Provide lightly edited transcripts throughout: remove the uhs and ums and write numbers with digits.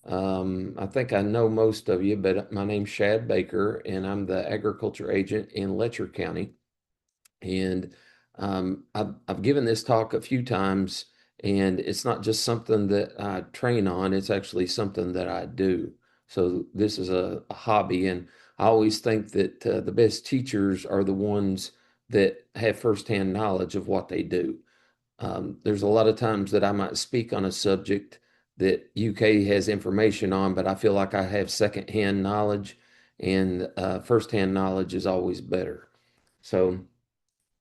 I think I know most of you, but my name's Shad Baker, and I'm the agriculture agent in Letcher County. And I've given this talk a few times, and it's not just something that I train on, it's actually something that I do. So this is a hobby, and I always think that the best teachers are the ones that have firsthand knowledge of what they do. There's a lot of times that I might speak on a subject that UK has information on, but I feel like I have secondhand knowledge, and firsthand knowledge is always better. So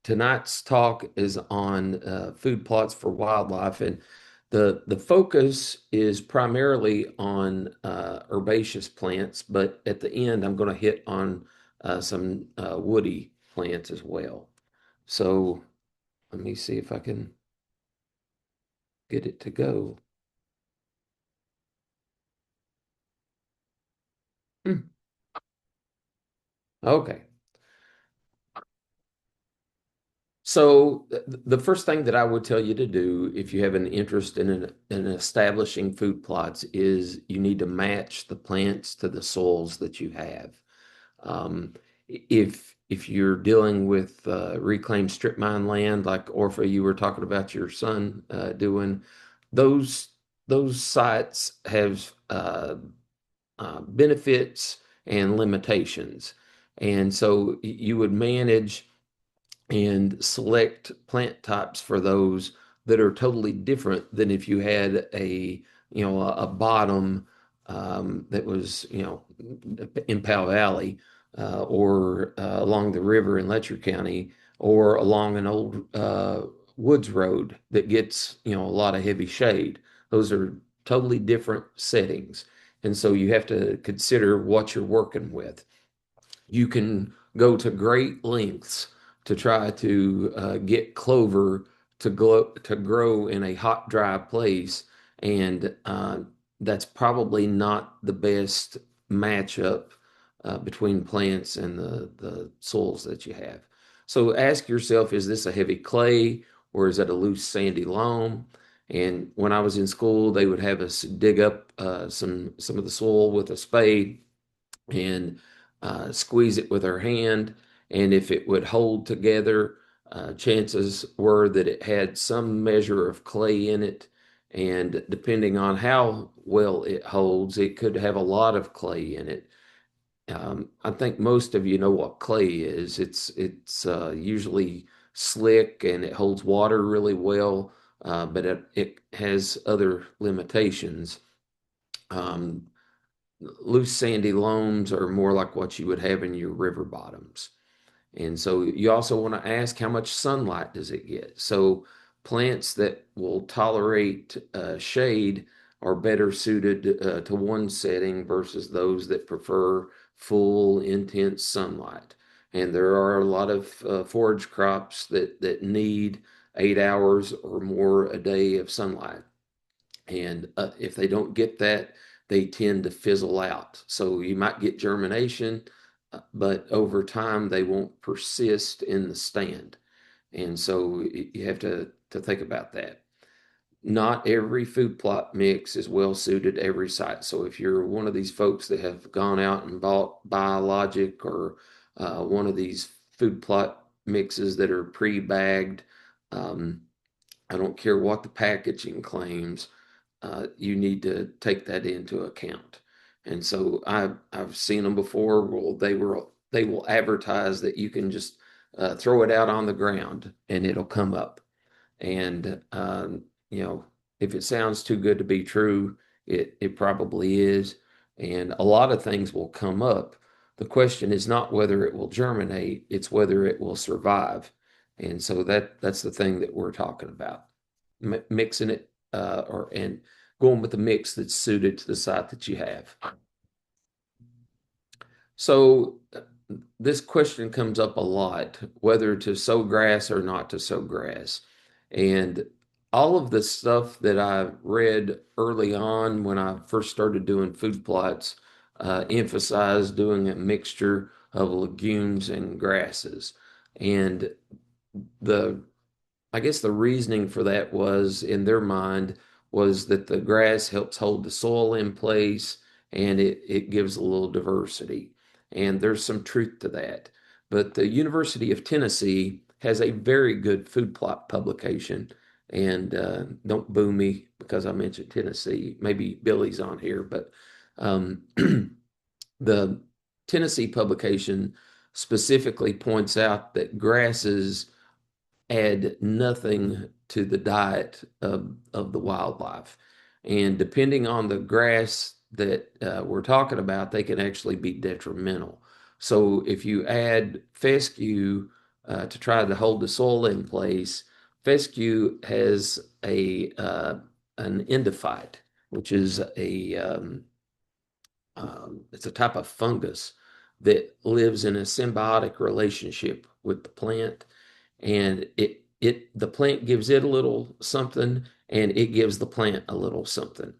tonight's talk is on food plots for wildlife, and the focus is primarily on herbaceous plants, but at the end I'm going to hit on some woody plants as well. So let me see if I can get it to go. Hmm. Okay. So the first thing that I would tell you to do if you have an interest in establishing food plots is you need to match the plants to the soils that you have. Um, if you're dealing with reclaimed strip mine land, like Orpha, you were talking about your son doing, those those sites have benefits and limitations, and so you would manage and select plant types for those that are totally different than if you had a bottom that was in Powell Valley or along the river in Letcher County or along an old woods road that gets a lot of heavy shade. Those are totally different settings, and so you have to consider what you're working with. You can go to great lengths to try to get clover to grow in a hot, dry place, and that's probably not the best matchup between plants and the soils that you have. So ask yourself, is this a heavy clay or is it a loose sandy loam? And when I was in school, they would have us dig up some of the soil with a spade and squeeze it with our hand. And if it would hold together, chances were that it had some measure of clay in it. And depending on how well it holds, it could have a lot of clay in it. I think most of you know what clay is. It's usually slick and it holds water really well, but it has other limitations. Um, Loose sandy loams are more like what you would have in your river bottoms. And so you also want to ask how much sunlight does it get? So plants that will tolerate shade are better suited to one setting versus those that prefer full, intense sunlight. And there are a lot of forage crops that need 8 hours or more a day of sunlight. And if they don't get that, they tend to fizzle out. So you might get germination, but over time they won't persist in the stand. And so you have to think about that. Not every food plot mix is well suited to every site. So if you're one of these folks that have gone out and bought biologic or one of these food plot mixes that are pre-bagged, um, I don't care what the packaging claims, you need to take that into account. And so I've seen them before. Well, they will advertise that you can just throw it out on the ground and it'll come up. And you know, if it sounds too good to be true, it probably is. And a lot of things will come up. The question is not whether it will germinate; it's whether it will survive. And so that's the thing that we're talking about, mixing it or and going with the mix that's suited to the site that you have. So this question comes up a lot, whether to sow grass or not to sow grass. And all of the stuff that I read early on when I first started doing food plots emphasized doing a mixture of legumes and grasses. And the I guess the reasoning for that was in their mind was that the grass helps hold the soil in place and it gives a little diversity. And there's some truth to that. But the University of Tennessee has a very good food plot publication. And don't boo me because I mentioned Tennessee. Maybe Billy's on here, but um, the Tennessee publication specifically points out that grasses add nothing to the diet of the wildlife. And depending on the grass that we're talking about, they can actually be detrimental. So if you add fescue to try to hold the soil in place, fescue has a an endophyte, which is it's a type of fungus that lives in a symbiotic relationship with the plant, and the plant gives it a little something, and it gives the plant a little something.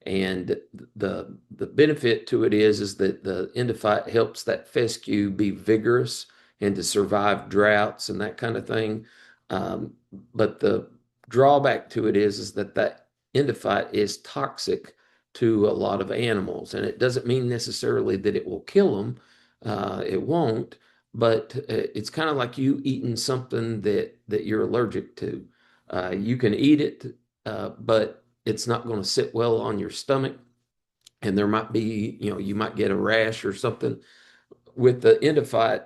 And the benefit to it is that the endophyte helps that fescue be vigorous and to survive droughts and that kind of thing. Um, but the drawback to it is that that endophyte is toxic to a lot of animals, and it doesn't mean necessarily that it will kill them. It won't, but it's kind of like you eating something that you're allergic to. You can eat it, but it's not going to sit well on your stomach, and there might be, you might get a rash or something. With the endophyte,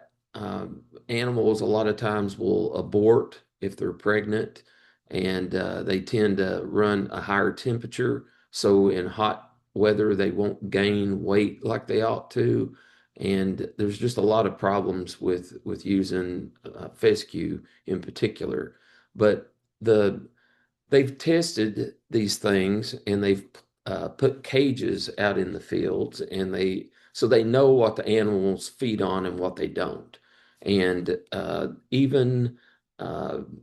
animals a lot of times will abort if they're pregnant, and they tend to run a higher temperature. So in hot weather, they won't gain weight like they ought to. And there's just a lot of problems with using fescue in particular. But they've tested these things and they've put cages out in the fields, and they know what the animals feed on and what they don't. And even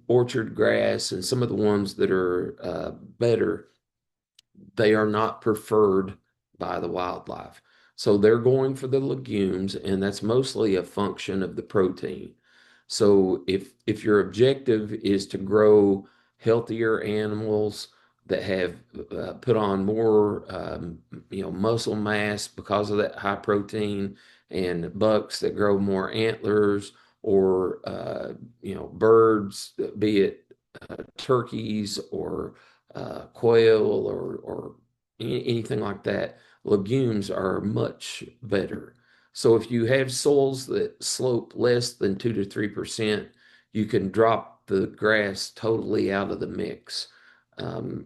orchard grass and some of the ones that are better, they are not preferred by the wildlife. So they're going for the legumes, and that's mostly a function of the protein. So if your objective is to grow healthier animals that have put on more muscle mass because of that high protein, and bucks that grow more antlers, or birds, be it turkeys or quail or anything like that, legumes are much better. So if you have soils that slope less than 2 to 3%, you can drop the grass totally out of the mix.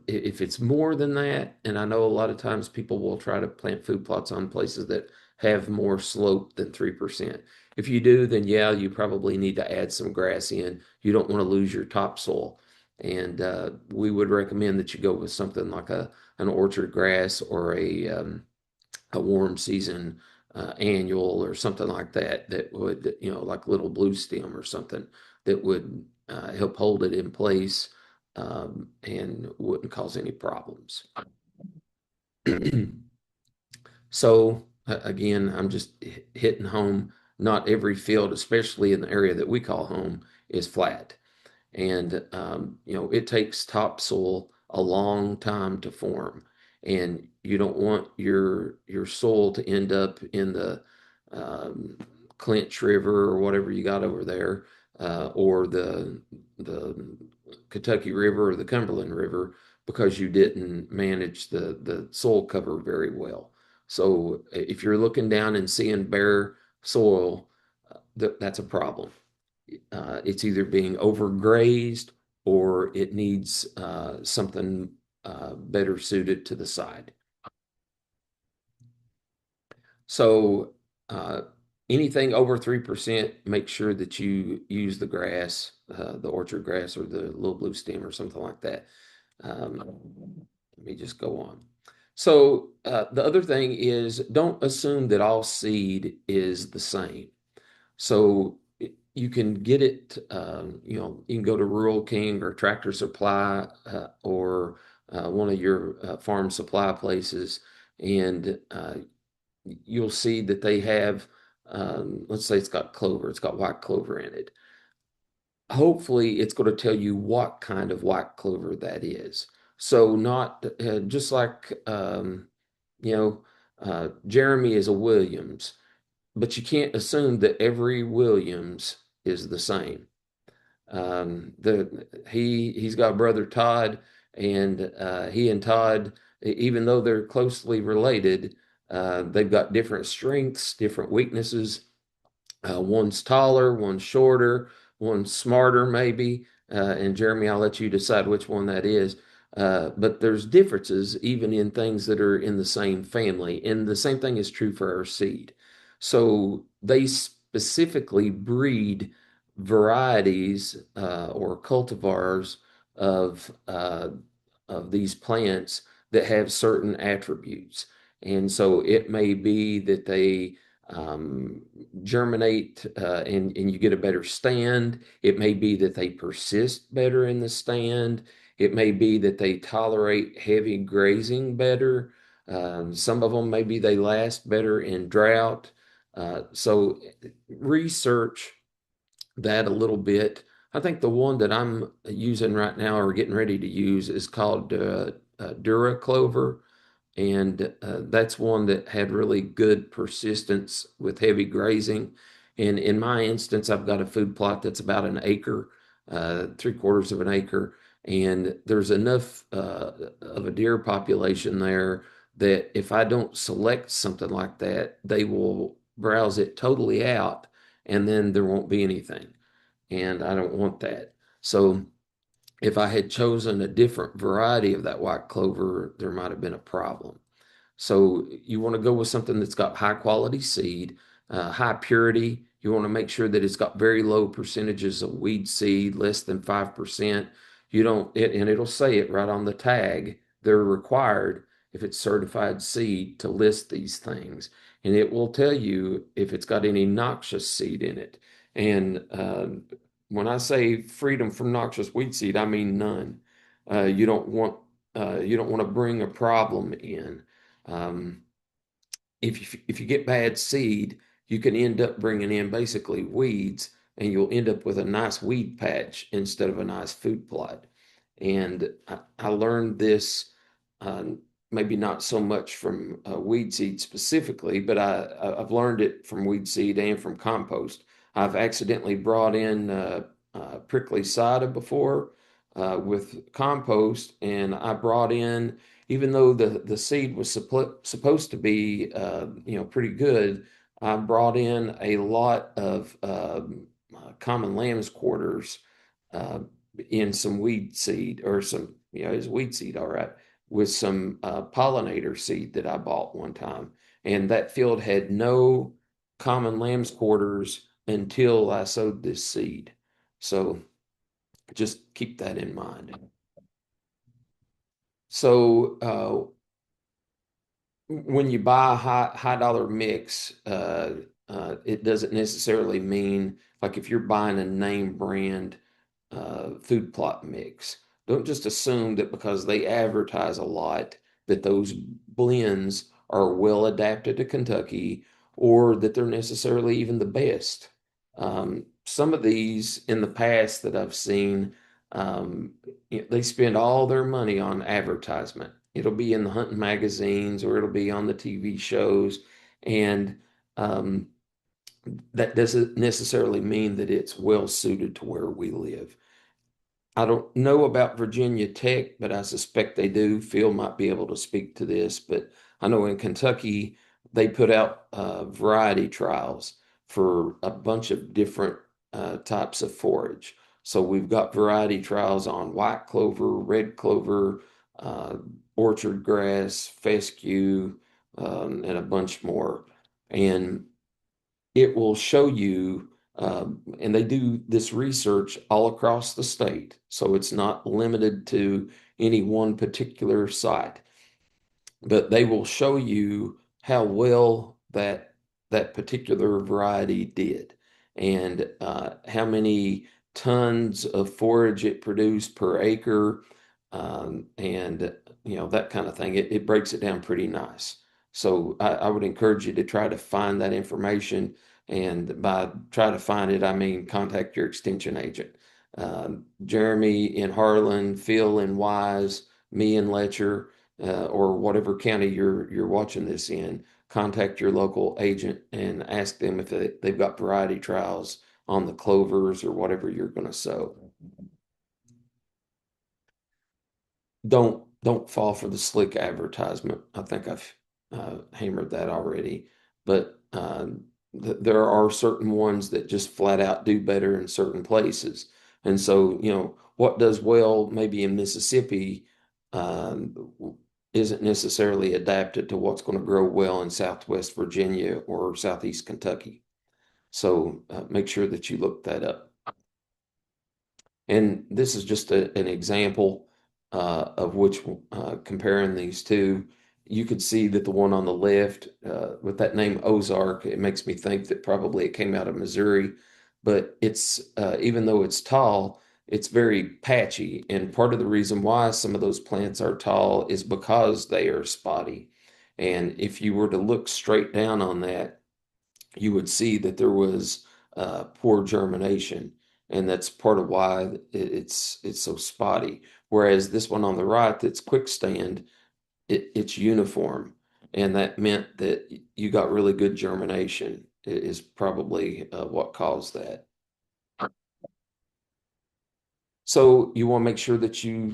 If it's more than that, and I know a lot of times people will try to plant food plots on places that have more slope than 3%. If you do, then yeah, you probably need to add some grass in. You don't want to lose your topsoil. And we would recommend that you go with something like an orchard grass or a warm season annual or something like that, that would, like little blue stem or something that would help hold it in place, and wouldn't cause any problems. So again, I'm just hitting home. Not every field, especially in the area that we call home, is flat. And it takes topsoil a long time to form, and you don't want your soil to end up in the um, Clinch River or whatever you got over there, or the Kentucky River or the Cumberland River, because you didn't manage the soil cover very well. So if you're looking down and seeing bare soil, that's a problem. It's either being overgrazed or it needs something better suited to the side. So uh, anything over 3%, make sure that you use the grass, the orchard grass or the little blue stem or something like that. Let me just go on. So the other thing is, don't assume that all seed is the same. So you can get it, you can go to Rural King or Tractor Supply, or one of your farm supply places, and you'll see that they have, let's say it's got clover, it's got white clover in it. Hopefully, it's going to tell you what kind of white clover that is. So not just like you know, Jeremy is a Williams, but you can't assume that every Williams is the same. He's got a brother Todd, and he and Todd, even though they're closely related, they've got different strengths, different weaknesses. One's taller, one's shorter, one's smarter, maybe. And Jeremy, I'll let you decide which one that is. But there's differences even in things that are in the same family. And the same thing is true for our seed. So they specifically breed varieties or cultivars of, uh, of these plants that have certain attributes. And so it may be that they um, germinate and you get a better stand. It may be that they persist better in the stand. It may be that they tolerate heavy grazing better. Some of them maybe they last better in drought. So research that a little bit. I think the one that I'm using right now or getting ready to use is called Dura Clover, and that's one that had really good persistence with heavy grazing. And in my instance, I've got a food plot that's about an acre, 3/4 of an acre, and there's enough of a deer population there that if I don't select something like that, they will browse it totally out, and then there won't be anything. And I don't want that. So if I had chosen a different variety of that white clover, there might have been a problem. So you want to go with something that's got high quality seed, high purity. You want to make sure that it's got very low percentages of weed seed, less than 5%. You don't, and it'll say it right on the tag. They're required, if it's certified seed, to list these things. And it will tell you if it's got any noxious seed in it. And when I say freedom from noxious weed seed, I mean none. You don't want you don't want to bring a problem in. Um, if you get bad seed, you can end up bringing in basically weeds, and you'll end up with a nice weed patch instead of a nice food plot. And I learned this uh, maybe not so much from weed seed specifically, but I've learned it from weed seed and from compost. I've accidentally brought in prickly cider before with compost, and I brought in, even though the seed was supposed to be pretty good, I brought in a lot of common lamb's quarters uh, in some weed seed, or some, it's weed seed, all right, with some pollinator seed that I bought one time. And that field had no common lamb's quarters until I sowed this seed. So just keep that in mind. So when you buy a high dollar mix, it doesn't necessarily mean, like if you're buying a name brand food plot mix, don't just assume that because they advertise a lot that those blends are well adapted to Kentucky, or that they're necessarily even the best. Some of these in the past that I've seen, um, they spend all their money on advertisement. It'll be in the hunting magazines, or it'll be on the TV shows, and um, that doesn't necessarily mean that it's well suited to where we live. I don't know about Virginia Tech, but I suspect they do. Phil might be able to speak to this, but I know in Kentucky they put out variety trials for a bunch of different types of forage. So we've got variety trials on white clover, red clover, uh, orchard grass, fescue, and a bunch more. And it will show you, and they do this research all across the state, so it's not limited to any one particular site, but they will show you how well that particular variety did, and how many tons of forage it produced per acre, and that kind of thing. It breaks it down pretty nice. So I would encourage you to try to find that information, and by try to find it, I mean contact your extension agent. Jeremy in Harlan, Phil in Wise, me and Letcher, or whatever county you're watching this in, contact your local agent and ask them if they've got variety trials on the clovers or whatever you're going to sow. Don't fall for the slick advertisement. I think I've hammered that already, but there are certain ones that just flat out do better in certain places. And so, what does well maybe in Mississippi isn't necessarily adapted to what's going to grow well in Southwest Virginia or Southeast Kentucky. So make sure that you look that up. And this is just an example of which, comparing these two, you could see that the one on the left, with that name Ozark, it makes me think that probably it came out of Missouri, but it's, even though it's tall, it's very patchy. And part of the reason why some of those plants are tall is because they are spotty. And if you were to look straight down on that, you would see that there was poor germination, and that's part of why it's so spotty. Whereas this one on the right, that's quick stand, it's uniform, and that meant that you got really good germination. Is probably what caused that. So you want to make sure that you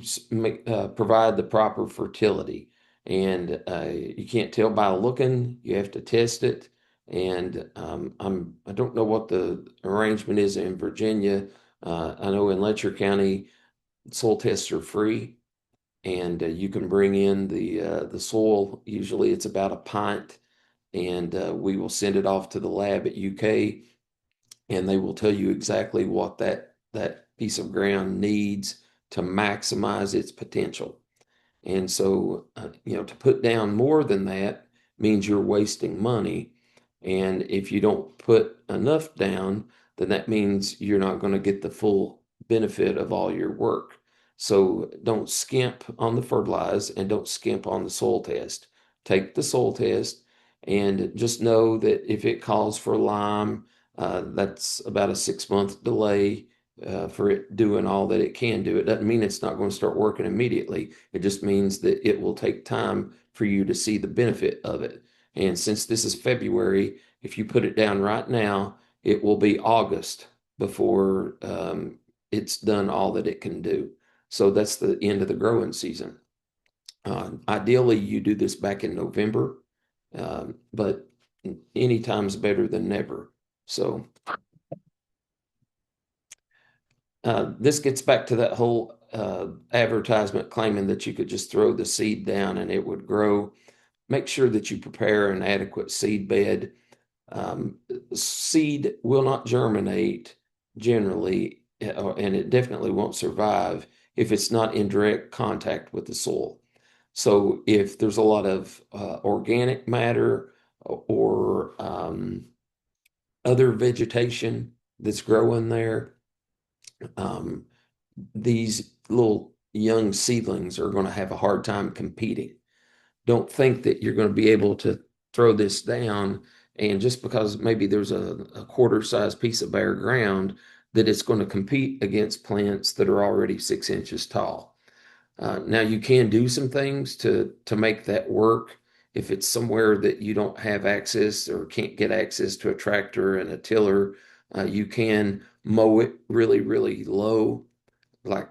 provide the proper fertility, and you can't tell by looking. You have to test it. And I don't know what the arrangement is in Virginia. I know in Letcher County, soil tests are free, and you can bring in the soil. Usually, it's about a pint, and we will send it off to the lab at UK, and they will tell you exactly what that piece of ground needs to maximize its potential. And so, to put down more than that means you're wasting money. And if you don't put enough down, then that means you're not going to get the full benefit of all your work. So don't skimp on the fertilize and don't skimp on the soil test. Take the soil test and just know that if it calls for lime, that's about a 6 month delay for it doing all that it can do. It doesn't mean it's not going to start working immediately. It just means that it will take time for you to see the benefit of it. And since this is February, if you put it down right now, it will be August before it's done all that it can do. So that's the end of the growing season. Ideally, you do this back in November, but any time's better than never. So this gets back to that whole advertisement claiming that you could just throw the seed down and it would grow. Make sure that you prepare an adequate seed bed. Seed will not germinate generally, and it definitely won't survive if it's not in direct contact with the soil. So if there's a lot of organic matter or other vegetation that's growing there, um, these little young seedlings are going to have a hard time competing. Don't think that you're going to be able to throw this down, and just because maybe there's a quarter size piece of bare ground, that it's going to compete against plants that are already 6 inches tall. Now you can do some things to make that work. If it's somewhere that you don't have access or can't get access to a tractor and a tiller, you can mow it really, really low, like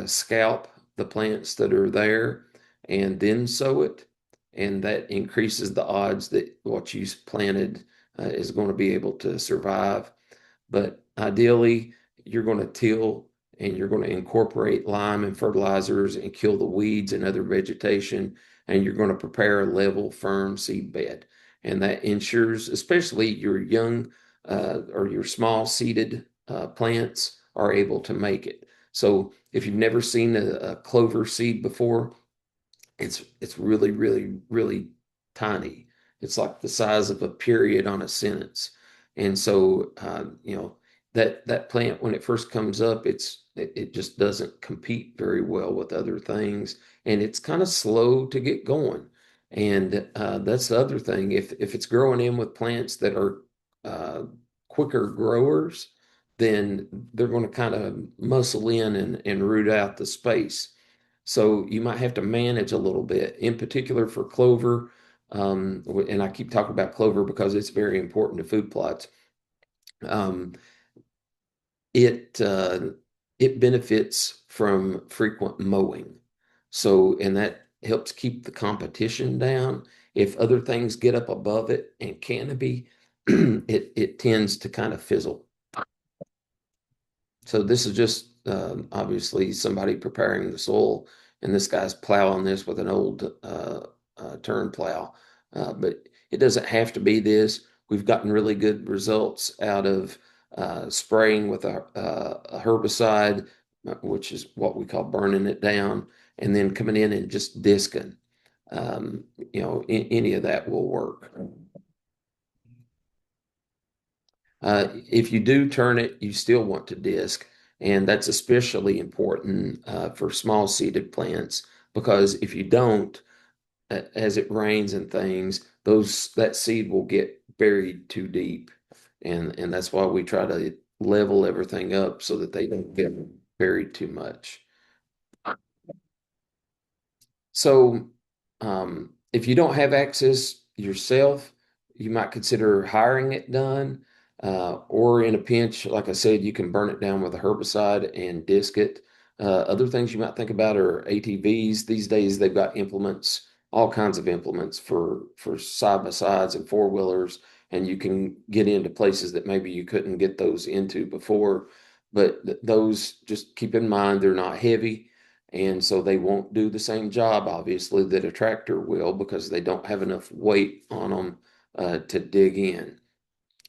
scalp the plants that are there and then sow it. And that increases the odds that what you planted is going to be able to survive. But ideally, you're going to till and you're going to incorporate lime and fertilizers and kill the weeds and other vegetation. And you're going to prepare a level, firm seed bed. And that ensures, especially your young or your small seeded plants, are able to make it. So if you've never seen a clover seed before, it's really, really, really tiny. It's like the size of a period on a sentence. And so that plant when it first comes up, it just doesn't compete very well with other things, and it's kind of slow to get going. And that's the other thing. If it's growing in with plants that are uh, quicker growers, then they're going to kind of muscle in and root out the space. So you might have to manage a little bit, in particular for clover. And I keep talking about clover because it's very important to food plots. Um, it it benefits from frequent mowing. So, and that helps keep the competition down. If other things get up above it and canopy, it tends to kind of fizzle. So this is just obviously somebody preparing the soil, and this guy's plowing this with an old turn plow. But it doesn't have to be this. We've gotten really good results out of spraying with a herbicide, which is what we call burning it down, and then coming in and just disking. Any of that will work. If you do turn it, you still want to disc, and that's especially important for small seeded plants because if you don't, as it rains and things, those that seed will get buried too deep, and that's why we try to level everything up so that they don't get buried too much. So, if you don't have access yourself, you might consider hiring it done, or in a pinch, like I said, you can burn it down with a herbicide and disc it. Other things you might think about are ATVs. These days, they've got implements, all kinds of implements for side by sides and four wheelers, and you can get into places that maybe you couldn't get those into before. But those, just keep in mind, they're not heavy and so they won't do the same job, obviously, that a tractor will because they don't have enough weight on them to dig in.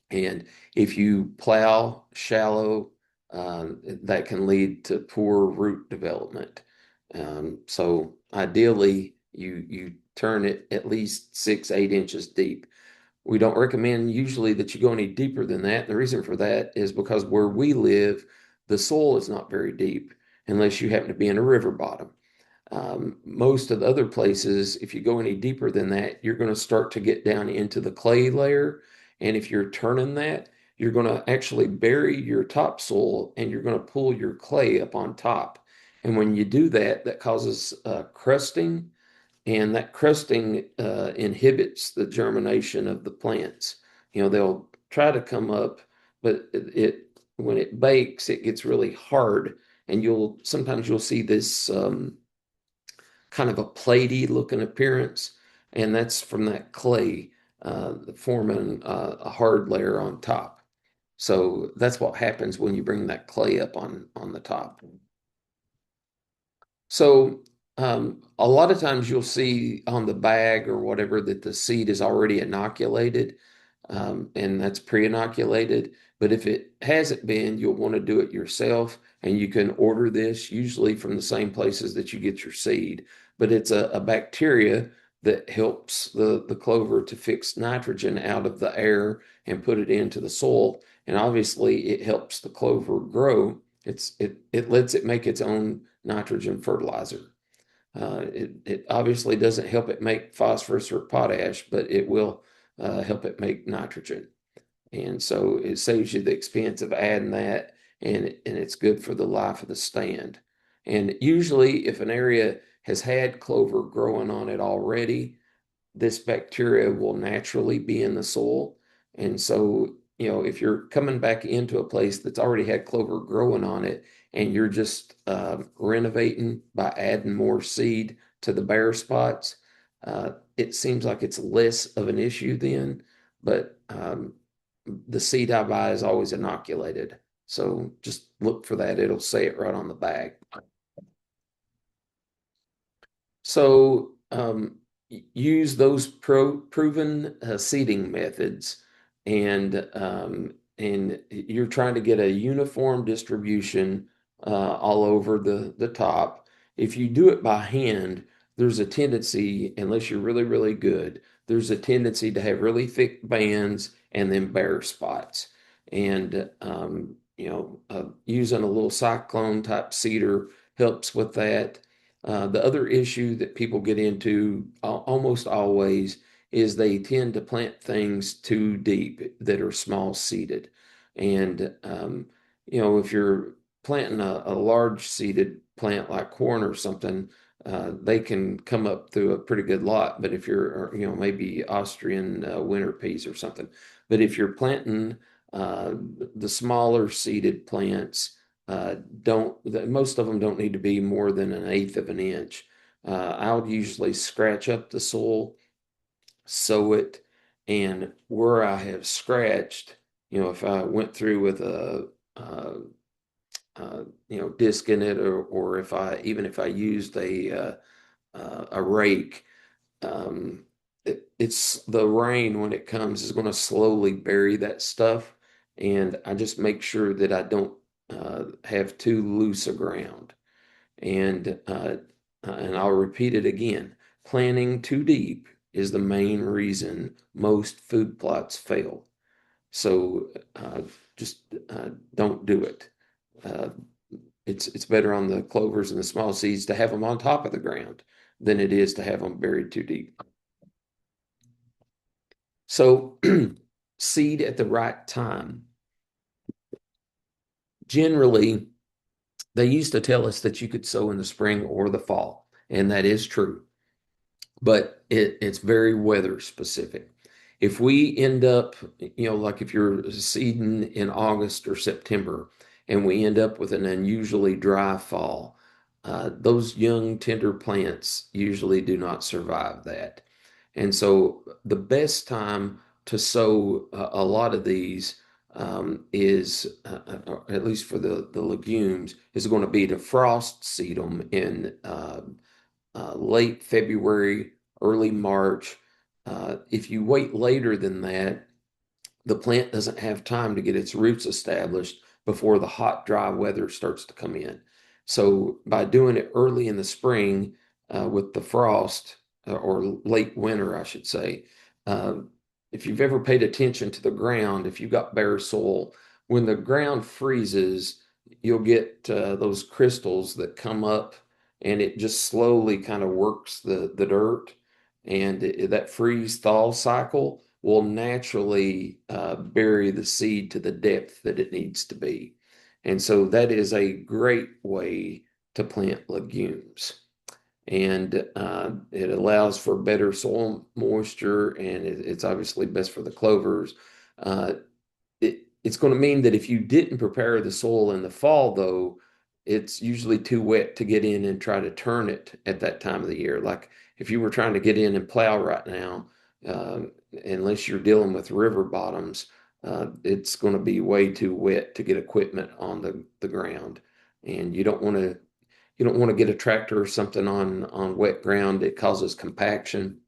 And if you plow shallow, that can lead to poor root development. So ideally, you turn it at least 6, 8 inches deep. We don't recommend usually that you go any deeper than that. The reason for that is because where we live, the soil is not very deep unless you happen to be in a river bottom. Most of the other places, if you go any deeper than that, you're going to start to get down into the clay layer. And if you're turning that, you're going to actually bury your topsoil and you're going to pull your clay up on top. And when you do that, that causes crusting and that crusting inhibits the germination of the plants. They'll try to come up, but it when it bakes, it gets really hard, and you'll see this kind of a platy looking appearance, and that's from that clay forming a hard layer on top. So that's what happens when you bring that clay up on the top. So a lot of times you'll see on the bag or whatever that the seed is already inoculated, and that's pre-inoculated. But if it hasn't been, you'll want to do it yourself, and you can order this usually from the same places that you get your seed. But it's a bacteria that helps the clover to fix nitrogen out of the air and put it into the soil. And obviously, it helps the clover grow. It lets it make its own nitrogen fertilizer. It obviously doesn't help it make phosphorus or potash, but it will help it make nitrogen. And so it saves you the expense of adding that, and it's good for the life of the stand. And usually, if an area has had clover growing on it already, this bacteria will naturally be in the soil. And so, if you're coming back into a place that's already had clover growing on it and you're just renovating by adding more seed to the bare spots, it seems like it's less of an issue then. But the seed I buy is always inoculated. So just look for that. It'll say it right on the bag. So use those proven seeding methods, and you're trying to get a uniform distribution all over the top. If you do it by hand, there's a tendency, unless you're really, really good, there's a tendency to have really thick bands and then bare spots. And using a little cyclone type seeder helps with that. The other issue that people get into almost always is they tend to plant things too deep that are small seeded. And, if you're planting a large seeded plant like corn or something, they can come up through a pretty good lot. But if you're, maybe Austrian winter peas or something. But if you're planting uh, the smaller seeded plants, most of them don't need to be more than an eighth of an inch. I'll usually scratch up the soil, sow it, and where I have scratched, if I went through with disc in it, or if I used a rake, it's the rain when it comes is going to slowly bury that stuff, and I just make sure that I don't have too loose a ground. And I'll repeat it again. Planting too deep is the main reason most food plots fail. So just don't do it. Uh, it's better on the clovers and the small seeds to have them on top of the ground than it is to have them buried too deep. So seed at the right time. Generally, they used to tell us that you could sow in the spring or the fall, and that is true, but it's very weather specific. If we end up, like if you're seeding in August or September, and we end up with an unusually dry fall, those young tender plants usually do not survive that. And so the best time to sow a lot of these is, at least for the legumes, is going to be to frost seed them in late February, early March. If you wait later than that, the plant doesn't have time to get its roots established before the hot, dry weather starts to come in. So by doing it early in the spring with the frost, or late winter, I should say, uh, if you've ever paid attention to the ground, if you've got bare soil, when the ground freezes, you'll get those crystals that come up, and it just slowly kind of works the dirt. And that freeze thaw cycle will naturally bury the seed to the depth that it needs to be. And so that is a great way to plant legumes. And it allows for better soil moisture, and it's obviously best for the clovers. Uh, it's going to mean that if you didn't prepare the soil in the fall, though, it's usually too wet to get in and try to turn it at that time of the year. Like if you were trying to get in and plow right now, uh, unless you're dealing with river bottoms, it's going to be way too wet to get equipment on the ground. And you don't want to get a tractor or something on wet ground. It causes compaction,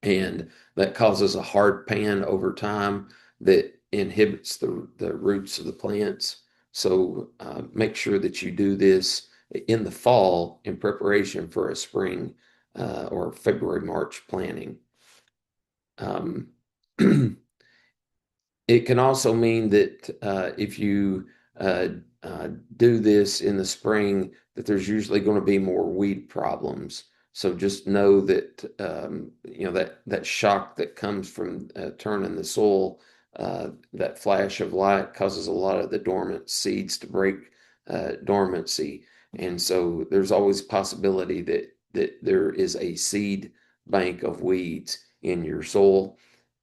and that causes a hard pan over time that inhibits the roots of the plants. So make sure that you do this in the fall in preparation for a spring or February, March planting. Um, It can also mean that if you uh, do this in the spring, that there's usually going to be more weed problems. So just know that that shock that comes from turning the soil, that flash of light causes a lot of the dormant seeds to break dormancy, and so there's always a possibility that there is a seed bank of weeds in your soil.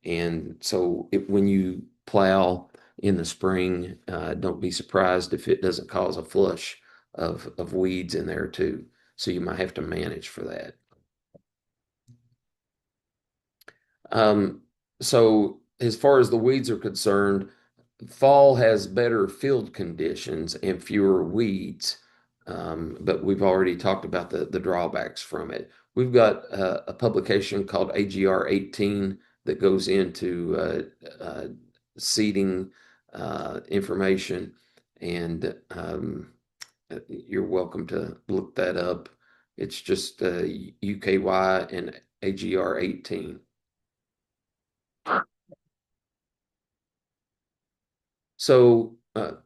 And so when you plow in the spring, don't be surprised if it doesn't cause a flush of weeds in there too. So you might have to manage for that. Um, so as far as the weeds are concerned, fall has better field conditions and fewer weeds. But we've already talked about the drawbacks from it. We've got a publication called AGR 18 that goes into seeding information, and you're welcome to look that up. It's just UKY and AGR 18. So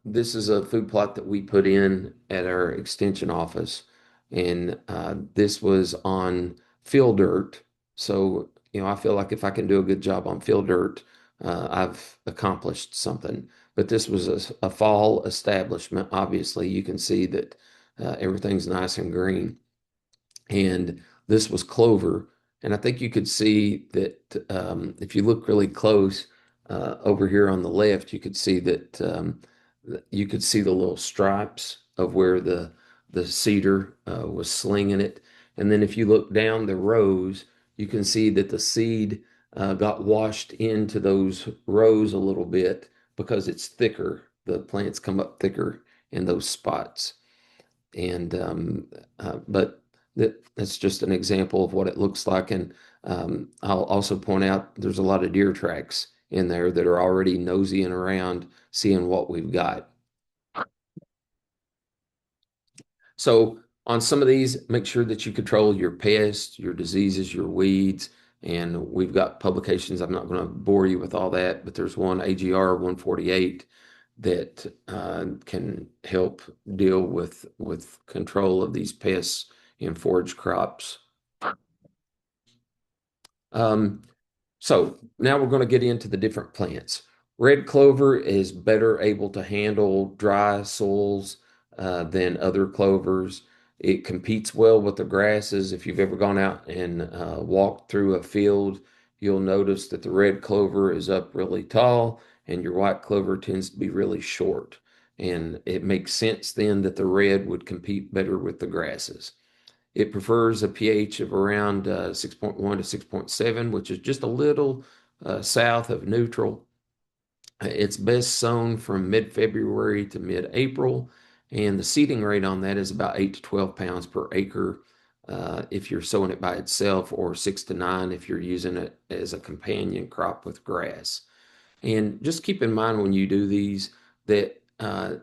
this is a food plot that we put in at our extension office, and this was on field dirt. So I feel like if I can do a good job on field dirt, I've accomplished something. But this was a fall establishment. Obviously, you can see that everything's nice and green. and this was clover. And I think you could see that if you look really close over here on the left, you could see that you could see the little stripes of where the cedar was slinging it. And then if you look down the rows, you can see that the seed got washed into those rows a little bit because it's thicker. The plants come up thicker in those spots. And but that's just an example of what it looks like. And I'll also point out there's a lot of deer tracks in there that are already nosing around, seeing what we've got. So on some of these, make sure that you control your pests, your diseases, your weeds. And we've got publications. I'm not going to bore you with all that, but there's one AGR 148 that can help deal with control of these pests in forage crops. Um, so now we're going to get into the different plants. Red clover is better able to handle dry soils than other clovers. It competes well with the grasses. If you've ever gone out and walked through a field, you'll notice that the red clover is up really tall and your white clover tends to be really short. And it makes sense then that the red would compete better with the grasses. It prefers a pH of around 6.1 to 6.7, which is just a little south of neutral. It's best sown from mid-February to mid-April, and the seeding rate on that is about 8 to 12 pounds per acre if you're sowing it by itself, or 6 to 9 if you're using it as a companion crop with grass. And just keep in mind when you do these that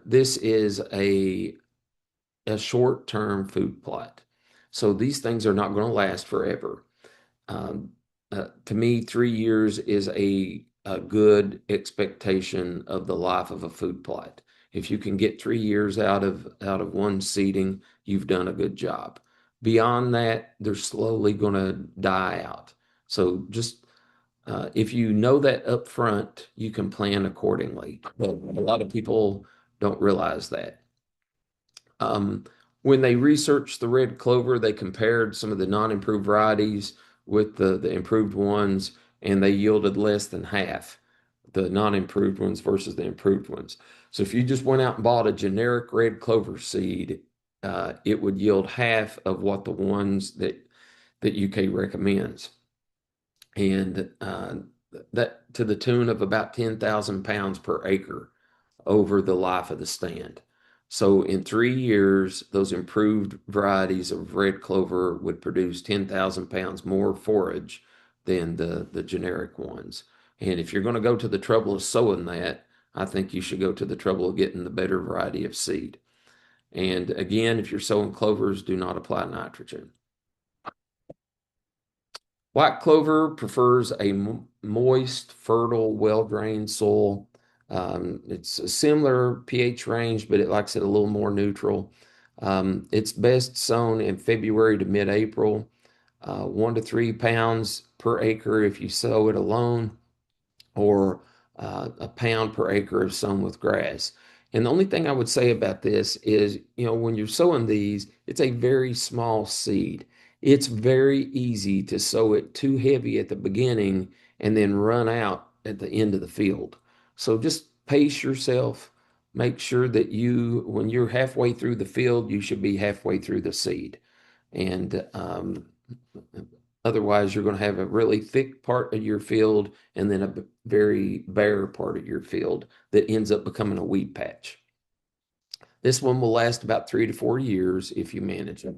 this is a short-term food plot. So these things are not going to last forever. Um, to me, 3 years is a good expectation of the life of a food plot. If you can get 3 years out of one seeding, you've done a good job. Beyond that, they're slowly going to die out. So just if you know that up front, you can plan accordingly. But a lot of people don't realize that. Um, when they researched the red clover, they compared some of the non-improved varieties with the improved ones, and they yielded less than half the non-improved ones versus the improved ones. So if you just went out and bought a generic red clover seed, it would yield half of what the ones that UK recommends, and that to the tune of about 10,000 pounds per acre over the life of the stand. So in 3 years, those improved varieties of red clover would produce 10,000 pounds more forage than the generic ones. And if you're going to go to the trouble of sowing that, I think you should go to the trouble of getting the better variety of seed. And again, if you're sowing clovers, do not apply nitrogen. White clover prefers a moist, fertile, well-drained soil. It's a similar pH range, but it likes it a little more neutral. It's best sown in February to mid-April, 1 to 3 pounds per acre if you sow it alone, or a pound per acre if sown with grass. And the only thing I would say about this is, when you're sowing these, it's a very small seed. It's very easy to sow it too heavy at the beginning and then run out at the end of the field. So just pace yourself. Make sure that when you're halfway through the field, you should be halfway through the seed. And otherwise, you're going to have a really thick part of your field and then a very bare part of your field that ends up becoming a weed patch. This one will last about 3 to 4 years if you manage it.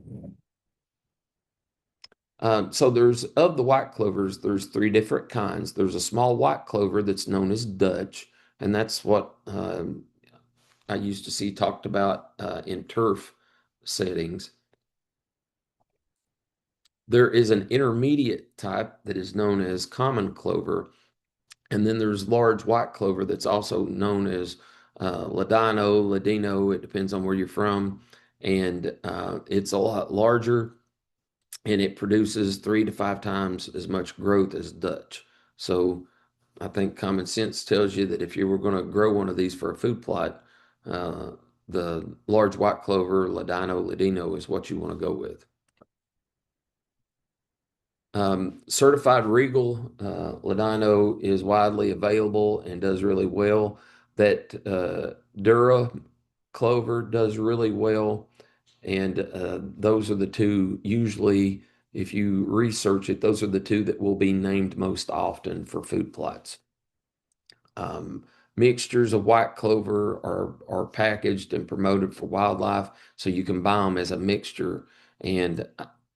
So of the white clovers, there's three different kinds. There's a small white clover that's known as Dutch, and that's what I used to see talked about in turf settings. There is an intermediate type that is known as common clover, and then there's large white clover that's also known as Ladino. It depends on where you're from, and it's a lot larger, and it produces 3 to 5 times as much growth as Dutch. So I think common sense tells you that if you were going to grow one of these for a food plot, the large white clover, Ladino is what you want to go with. Certified Regal Ladino is widely available and does really well. That Dura Clover does really well. And those are the two, usually, if you research it, those are the two that will be named most often for food plots. Um, Mixtures of white clover are packaged and promoted for wildlife, so you can buy them as a mixture, and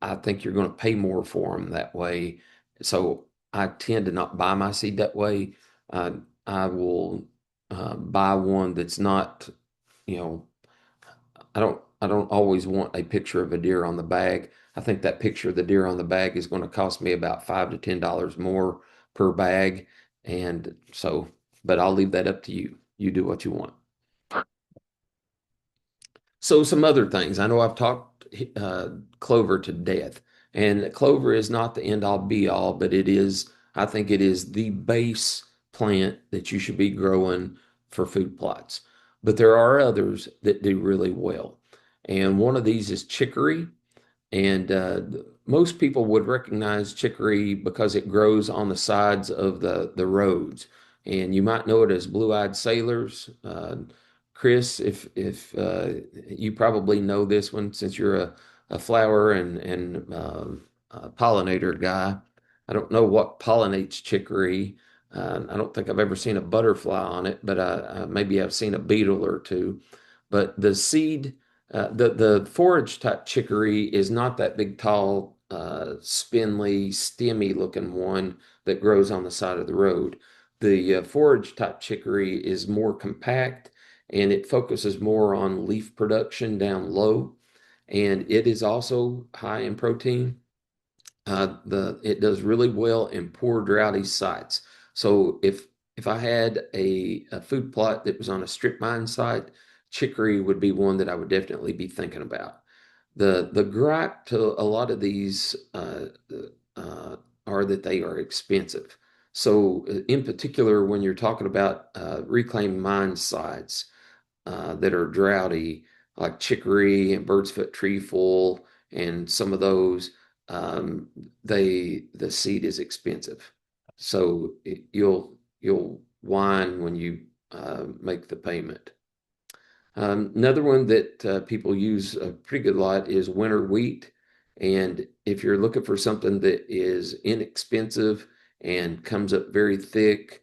I think you're going to pay more for them that way. So I tend to not buy my seed that way. I will buy one that's not, you know, I don't always want a picture of a deer on the bag. I think that picture of the deer on the bag is going to cost me about $5 to $10 more per bag. And so, but I'll leave that up to you. You do what you want. So some other things. I know I've talked clover to death, and clover is not the end all be all, but it is, I think it is the base plant that you should be growing for food plots. But there are others that do really well. And one of these is chicory. And most people would recognize chicory because it grows on the sides of the roads. And you might know it as blue-eyed sailors. Chris, if you probably know this one since you're a flower and pollinator guy. I don't know what pollinates chicory. I don't think I've ever seen a butterfly on it, but maybe I've seen a beetle or two. But the seed the forage type chicory is not that big, tall, spindly, stemmy looking one that grows on the side of the road. The forage type chicory is more compact and it focuses more on leaf production down low. And it is also high in protein. It does really well in poor droughty sites. So if I had a food plot that was on a strip mine site, chicory would be one that I would definitely be thinking about. The gripe to a lot of these are that they are expensive. So in particular, when you're talking about reclaimed mine sites, that are droughty, like chicory and bird's foot trefoil, and some of those, um, the seed is expensive. So you'll whine when you make the payment. Another one that people use a pretty good lot is winter wheat. And if you're looking for something that is inexpensive and comes up very thick,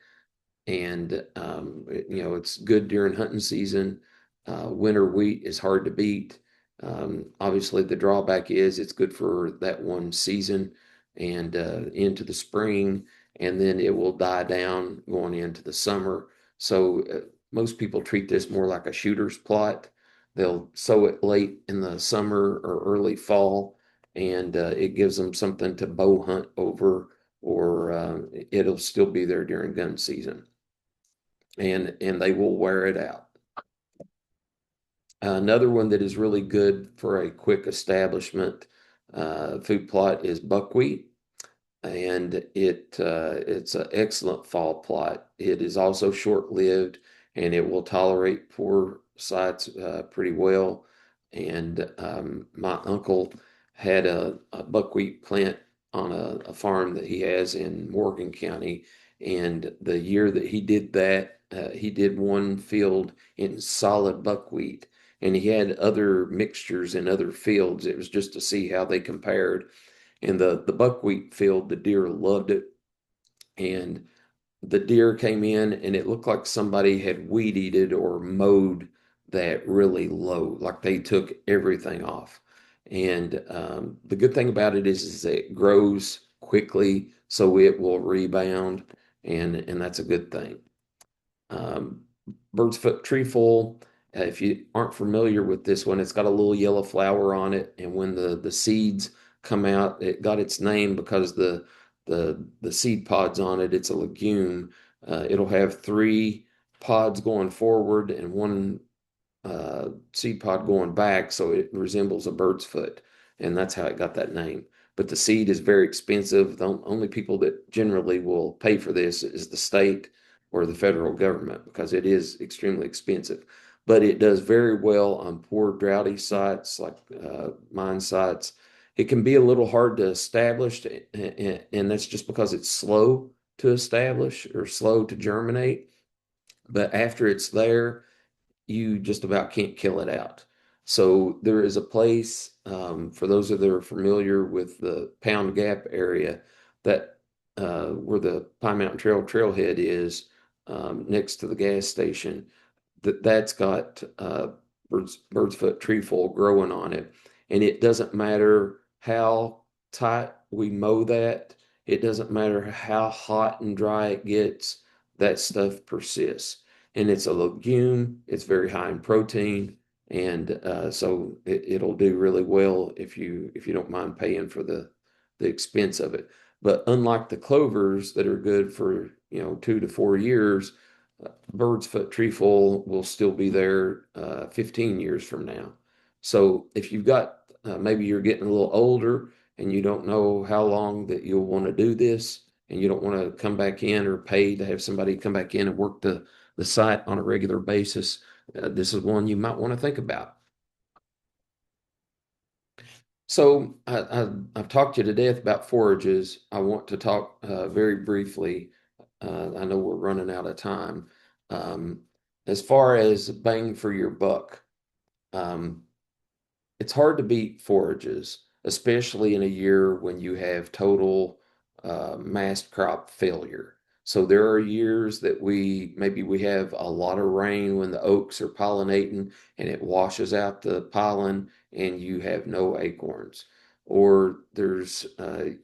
and it's good during hunting season. Winter wheat is hard to beat. Obviously, the drawback is it's good for that one season and into the spring, and then it will die down going into the summer. So most people treat this more like a shooter's plot. They'll sow it late in the summer or early fall, and it gives them something to bow hunt over, or it'll still be there during gun season and they will wear it out. Another one that is really good for a quick establishment food plot is buckwheat, and it's an excellent fall plot. It is also short-lived, and it will tolerate poor sites pretty well. And my uncle had a buckwheat plant on a farm that he has in Morgan County, and the year that he did that, he did one field in solid buckwheat, and he had other mixtures in other fields. It was just to see how they compared. And the buckwheat field, the deer loved it. And the deer came in and it looked like somebody had weed eated or mowed that really low, like they took everything off. And the good thing about it is that it grows quickly, so it will rebound, and that's a good thing. Um, Bird's foot trefoil. If you aren't familiar with this one, it's got a little yellow flower on it, and when the seeds come out, it got its name because the seed pods on it. It's a legume. It'll have three pods going forward and one seed pod going back, so it resembles a bird's foot, and that's how it got that name. But the seed is very expensive. The only people that generally will pay for this is the state or the federal government because it is extremely expensive. But it does very well on poor droughty sites like mine sites, It can be a little hard to establish, and that's just because it's slow to establish or slow to germinate. But after it's there, you just about can't kill it out. So there is a place, for those that are familiar with the Pound Gap area, that where the Pine Mountain Trail trailhead is, next to the gas station, that's got bird's foot trefoil growing on it. And it doesn't matter how tight we mow that, it doesn't matter how hot and dry it gets, that stuff persists. And it's a legume, it's very high in protein, and so it'll do really well if you don't mind paying for the expense of it. But unlike the clovers that are good for 2 to 4 years, bird's foot trefoil will still be there 15 years from now. So if you've got maybe you're getting a little older and you don't know how long that you'll want to do this, and you don't want to come back in or pay to have somebody come back in and work the site on a regular basis, this is one you might want to think about. So I've talked you to death about forages. I want to talk very briefly. I know we're running out of time. Um, as far as bang for your buck, um, it's hard to beat forages, especially in a year when you have total mast crop failure. So there are years that we have a lot of rain when the oaks are pollinating and it washes out the pollen and you have no acorns. Or there's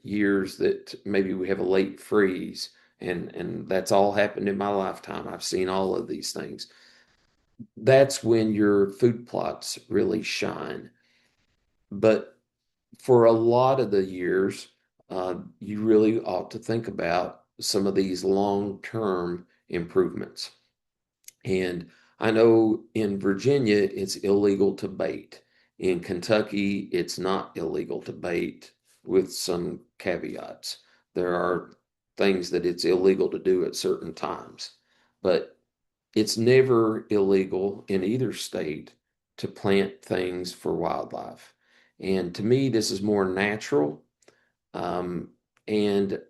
years that maybe we have a late freeze, and that's all happened in my lifetime. I've seen all of these things. That's when your food plots really shine. But for a lot of the years, you really ought to think about some of these long-term improvements. And I know in Virginia, it's illegal to bait. In Kentucky, it's not illegal to bait with some caveats. There are things that it's illegal to do at certain times, but it's never illegal in either state to plant things for wildlife. And to me, this is more natural, um, and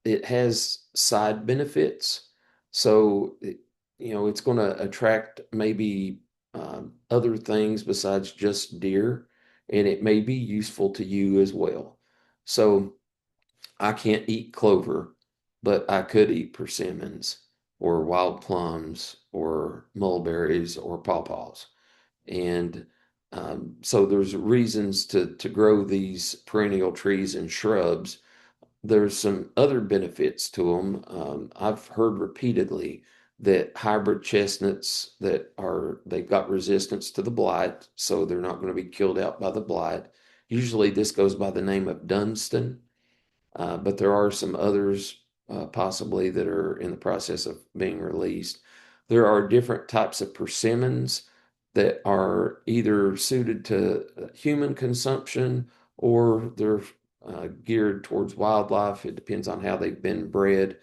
it has side benefits. So, it's going to attract maybe other things besides just deer, and it may be useful to you as well. So, I can't eat clover, but I could eat persimmons or wild plums or mulberries or pawpaws. And so there's reasons to grow these perennial trees and shrubs. There's some other benefits to them. I've heard repeatedly that hybrid chestnuts they've got resistance to the blight, so they're not going to be killed out by the blight. Usually this goes by the name of Dunstan, but there are some others possibly that are in the process of being released. There are different types of persimmons that are either suited to human consumption or they're geared towards wildlife. It depends on how they've been bred.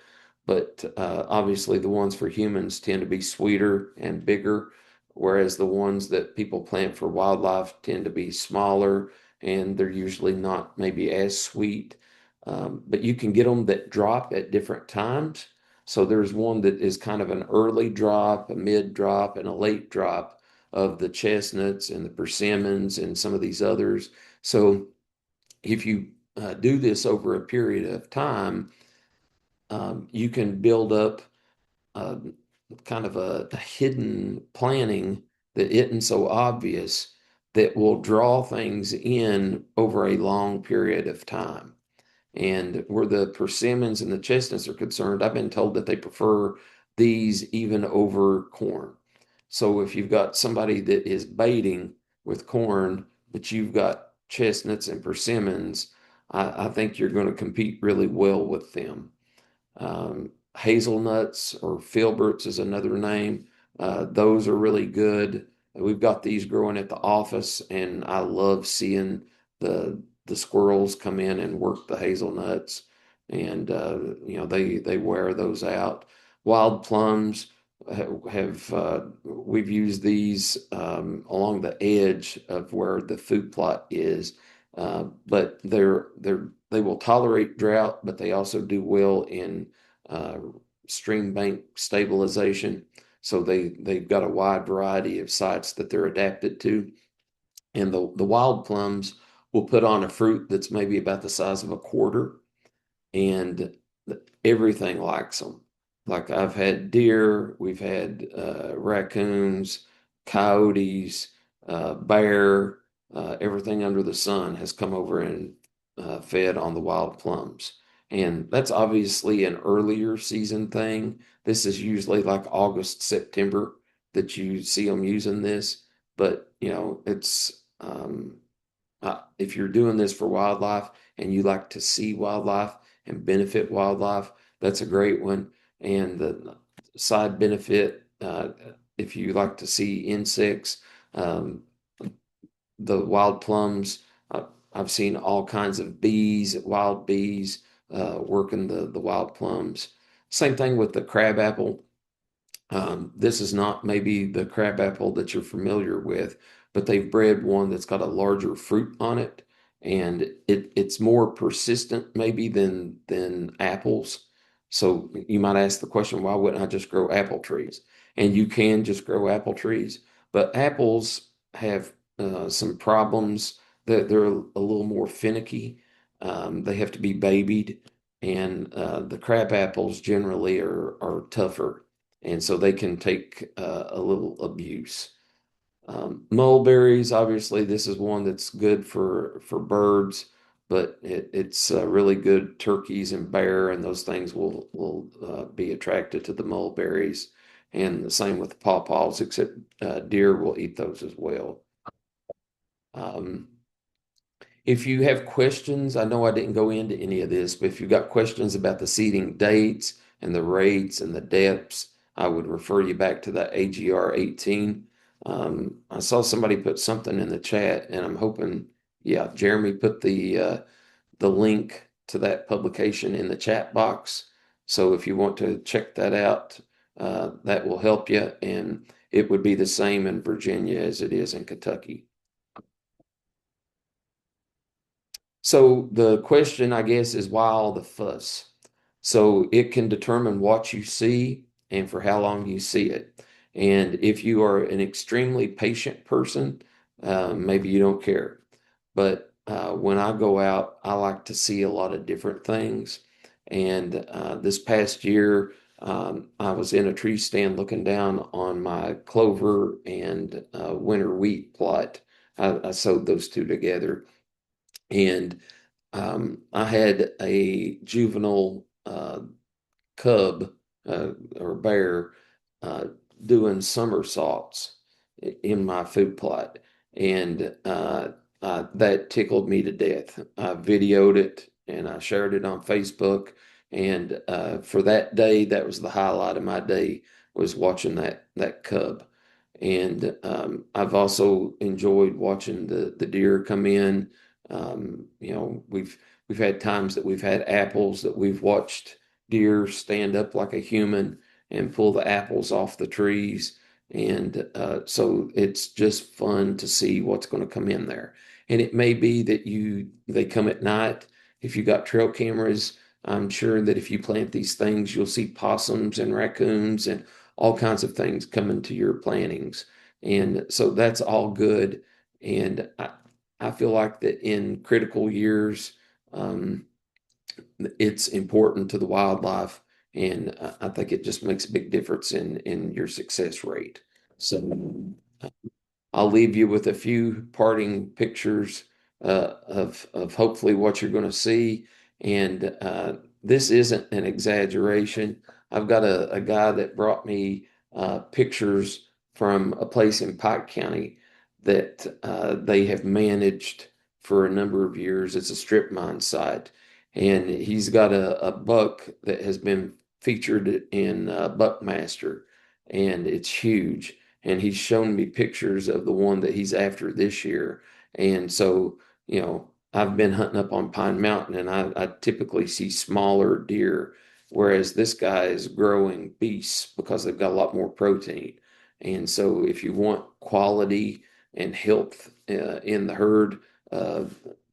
But obviously, the ones for humans tend to be sweeter and bigger, whereas the ones that people plant for wildlife tend to be smaller and they're usually not maybe as sweet. But you can get them that drop at different times. So there's one that is kind of an early drop, a mid drop, and a late drop of the chestnuts and the persimmons and some of these others. So if you do this over a period of time, you can build up uh, kind of a hidden planning that isn't so obvious that will draw things in over a long period of time. And where the persimmons and the chestnuts are concerned, I've been told that they prefer these even over corn. So if you've got somebody that is baiting with corn, but you've got chestnuts and persimmons, I think you're going to compete really well with them. Hazelnuts or filberts is another name. Those are really good. We've got these growing at the office, and I love seeing the squirrels come in and work the hazelnuts, and they wear those out. Wild plums have we've used these along the edge of where the food plot is. but they will tolerate drought, but they also do well in uh, stream bank stabilization. So they've got a wide variety of sites that they're adapted to. And the wild plums will put on a fruit that's maybe about the size of a quarter, and everything likes them. Like I've had deer, we've had raccoons, coyotes, bear, everything under the sun has come over and fed on the wild plums. And that's obviously an earlier season thing. This is usually like August, September that you see them using this. But, it's if you're doing this for wildlife and you like to see wildlife and benefit wildlife, that's a great one. And the side benefit, if you like to see insects, um, the wild plums, I've seen all kinds of bees, wild bees, working the wild plums. Same thing with the crabapple. This is not maybe the crabapple that you're familiar with, but they've bred one that's got a larger fruit on it, and it's more persistent maybe than apples. So you might ask the question, why wouldn't I just grow apple trees? And you can just grow apple trees, but apples have some problems that they're a little more finicky. They have to be babied, and the crab apples generally are tougher, and so they can take a little abuse. Mulberries, obviously, this is one that's good for birds, but it's really good. Turkeys and bear and those things will be attracted to the mulberries, and the same with the pawpaws, except deer will eat those as well. Um, if you have questions, I know I didn't go into any of this, but if you've got questions about the seeding dates and the rates and the depths, I would refer you back to that AGR 18. I saw somebody put something in the chat, and I'm hoping, yeah, Jeremy put the link to that publication in the chat box. So if you want to check that out, that will help you, and it would be the same in Virginia as it is in Kentucky. So the question, I guess, is why all the fuss? So it can determine what you see and for how long you see it. And if you are an extremely patient person, maybe you don't care. But when I go out, I like to see a lot of different things. And this past year, I was in a tree stand looking down on my clover and winter wheat plot. I sowed those two together. And I had a juvenile cub or bear uh, doing somersaults in my food plot, and that tickled me to death. I videoed it and I shared it on Facebook, and for that day, that was the highlight of my day was watching that cub. And I've also enjoyed watching the deer come in. We've had times that we've had apples that we've watched deer stand up like a human and pull the apples off the trees. And so it's just fun to see what's going to come in there. And it may be that they come at night. If you got trail cameras, I'm sure that if you plant these things, you'll see possums and raccoons and all kinds of things coming to your plantings. And so that's all good. And I feel like that in critical years, um, it's important to the wildlife, and I think it just makes a big difference in your success rate. So I'll leave you with a few parting pictures of hopefully what you're going to see. And this isn't an exaggeration. I've got a guy that brought me pictures from a place in Pike County that they have managed for a number of years. It's a strip mine site. And he's got a buck that has been featured in Buckmaster, and it's huge, and he's shown me pictures of the one that he's after this year. And so, I've been hunting up on Pine Mountain, and I typically see smaller deer, whereas this guy is growing beasts because they've got a lot more protein. And so, if you want quality and health in the herd,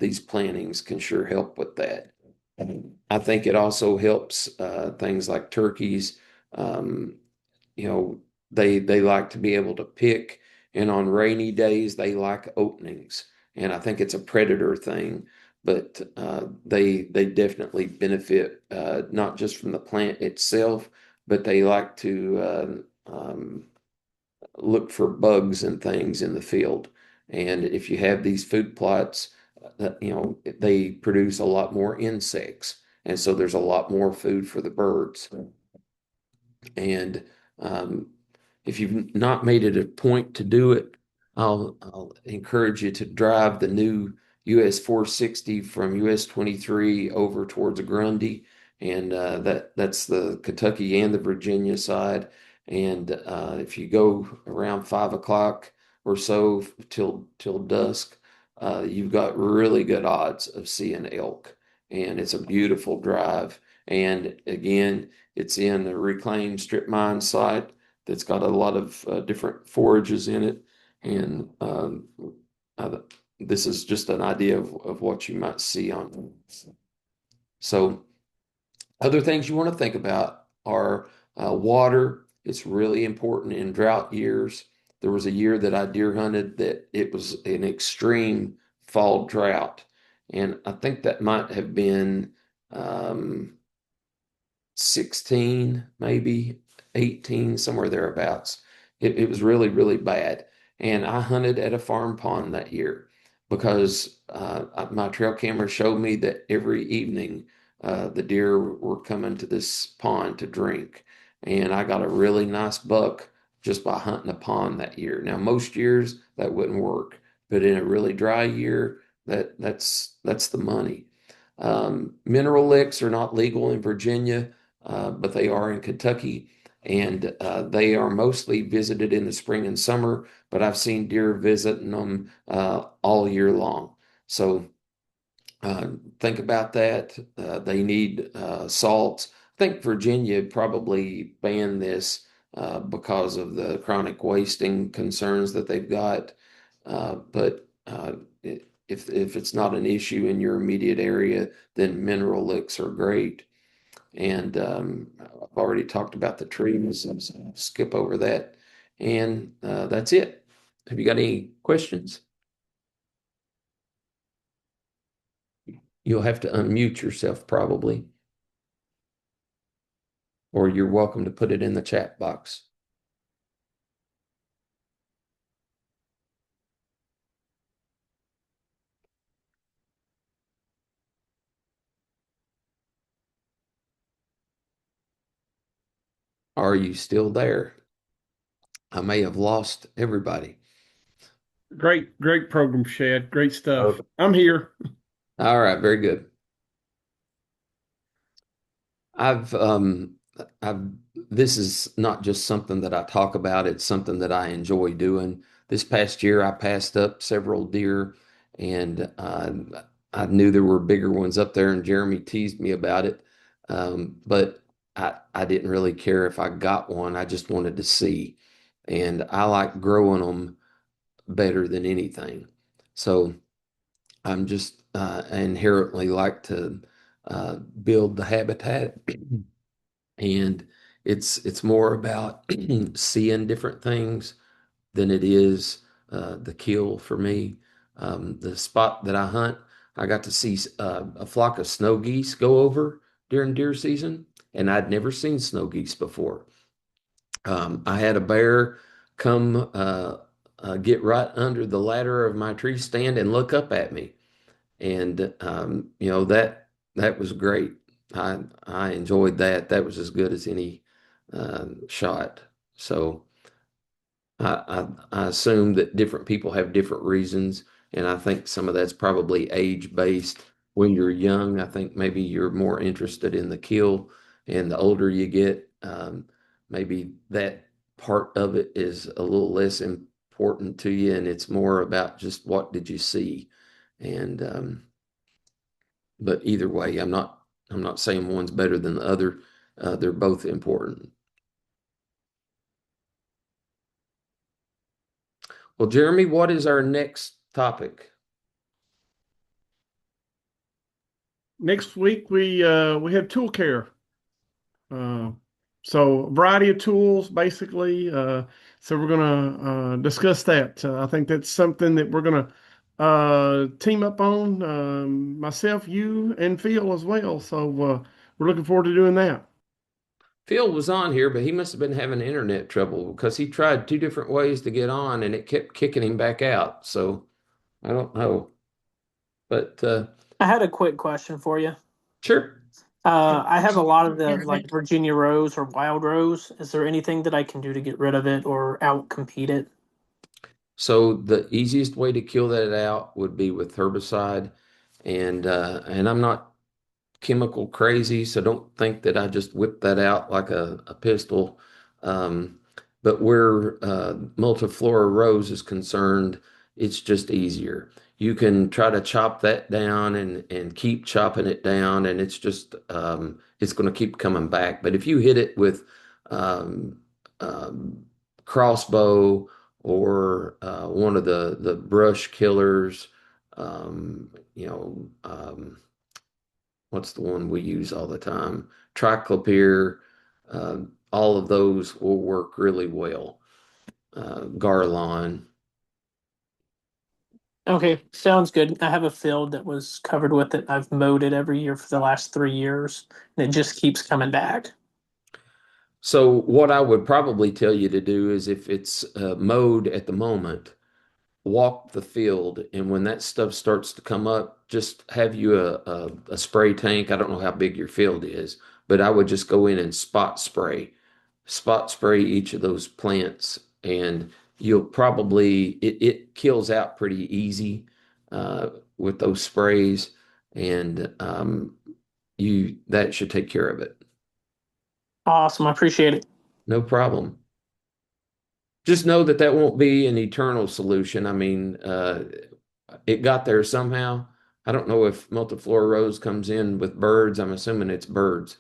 these plantings can sure help with that. I think it also helps things like turkeys. Um, you know, they like to be able to pick, and on rainy days they like openings. And I think it's a predator thing, but they definitely benefit not just from the plant itself, but they like to look for bugs and things in the field. And if you have these food plots, they produce a lot more insects. And so there's a lot more food for the birds. And um, if you've not made it a point to do it, I'll encourage you to drive the new US 460 from US 23 over towards Grundy, and that's the Kentucky and the Virginia side. And if you go around 5 o'clock or so till dusk, you've got really good odds of seeing elk, and it's a beautiful drive. And again, it's in a reclaimed strip mine site that's got a lot of different forages in it. And uh, this is just an idea of what you might see on. So, other things you want to think about are water. It's really important in drought years. There was a year that I deer hunted that it was an extreme fall drought. And I think that might have been um, 16, maybe 18, somewhere thereabouts. It was really, really bad. And I hunted at a farm pond that year because my trail camera showed me that every evening the deer were coming to this pond to drink. And I got a really nice buck just by hunting a pond that year. Now, most years that wouldn't work, but in a really dry year, that's the money. Mineral licks are not legal in Virginia, but they are in Kentucky, and they are mostly visited in the spring and summer. But I've seen deer visiting them all year long. So think about that. They need salts. I think Virginia probably banned this because of the chronic wasting concerns that they've got. But if it's not an issue in your immediate area, then mineral licks are great. And I've already talked about the trees, so I'll skip over that. And that's it. Have you got any questions? You'll have to unmute yourself probably, or you're welcome to put it in the chat box. Are you still there? I may have lost everybody. Great program, Shad. Great stuff. Okay. I'm here. All right, very good. I've I've this is not just something that I talk about, it's something that I enjoy doing. This past year I passed up several deer, and I knew there were bigger ones up there, and Jeremy teased me about it. But I didn't really care if I got one. I just wanted to see. And I like growing them better than anything. So I'm just inherently like to build the habitat. And it's more about seeing different things than it is the kill for me. The spot that I hunt, I got to see a flock of snow geese go over during deer season, and I'd never seen snow geese before. I had a bear come get right under the ladder of my tree stand and look up at me, and that was great. I enjoyed that. That was as good as any shot. So I assume that different people have different reasons, and I think some of that's probably age based. When you're young, I think maybe you're more interested in the kill, and the older you get, maybe that part of it is a little less important to you, and it's more about just what did you see. And but either way, I'm not saying one's better than the other. They're both important. Well, Jeremy, what is our next topic? next week we have tool care. Uh, so a variety of tools, basically. So we're gonna discuss that. I think that's something that we're gonna team up on. Myself, you, and Phil as well. So we're looking forward to doing that. Phil was on here, but he must have been having internet trouble because he tried two different ways to get on and it kept kicking him back out. So I don't know. But I had a quick question for you. sure. I have a lot of the like Virginia rose or wild rose. Is there anything that I can do to get rid of it or out compete it? So the easiest way to kill that out would be with herbicide. And I'm not chemical crazy, so don't think that I just whip that out like a pistol. Um, but where multiflora rose is concerned, it's just easier. You can try to chop that down and keep chopping it down, and it's going to keep coming back. But if you hit it with um, um, crossbow or one of the brush killers, you know. What's the one we use all the time? Triclopyr. Uh, all of those will work really well. Garlon. Okay, sounds good. I have a field that was covered with it. I've mowed it every year for the last 3 years, and it just keeps coming back. So what I would probably tell you to do is if it's mowed at the moment, walk the field, and when that stuff starts to come up, just have you a spray tank. I don't know how big your field is, but I would just go in and spot spray each of those plants, and you'll probably it kills out pretty easy with those sprays, and you that should take care of it. Awesome. I appreciate it. No problem. Just know that that won't be an eternal solution. I mean, it got there somehow. I don't know if multiflora rose comes in with birds. I'm assuming it's birds,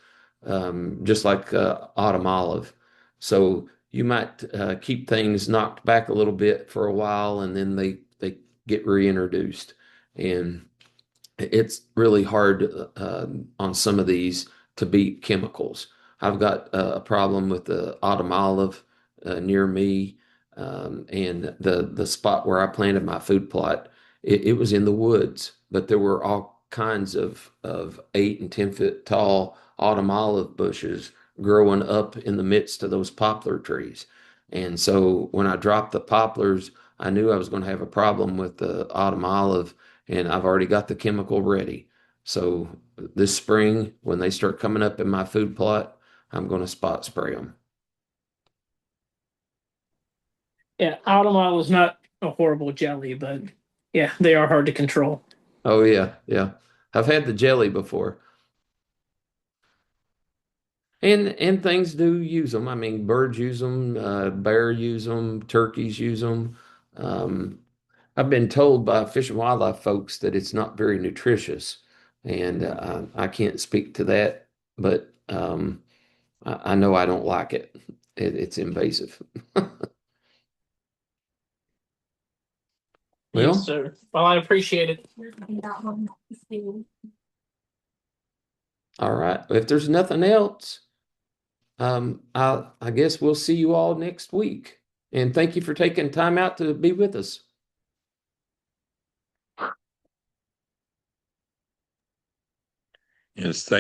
just like autumn olive. So you might keep things knocked back a little bit for a while, and then they get reintroduced. And it's really hard on some of these to beat chemicals. I've got a problem with the autumn olive near me, and the spot where I planted my food plot. It was in the woods, but there were all kinds of 8 and 10 foot tall autumn olive bushes growing up in the midst of those poplar trees. And so when I dropped the poplars, I knew I was going to have a problem with the autumn olive, and I've already got the chemical ready. So this spring, when they start coming up in my food plot, I'm going to spot spray them. Yeah, Automile is not a horrible jelly, but yeah, they are hard to control. Oh yeah, yeah. I've had the jelly before. And things do use them. I mean, birds use them, bear use them, turkeys use them. Um, I've been told by fish and wildlife folks that it's not very nutritious, and I can't speak to that, but I know I don't like it. It's invasive. Yes, Well, sir. Well, I appreciate it. all right. If there's nothing else, I guess we'll see you all next week. And thank you for taking time out to be with us. Yes, thank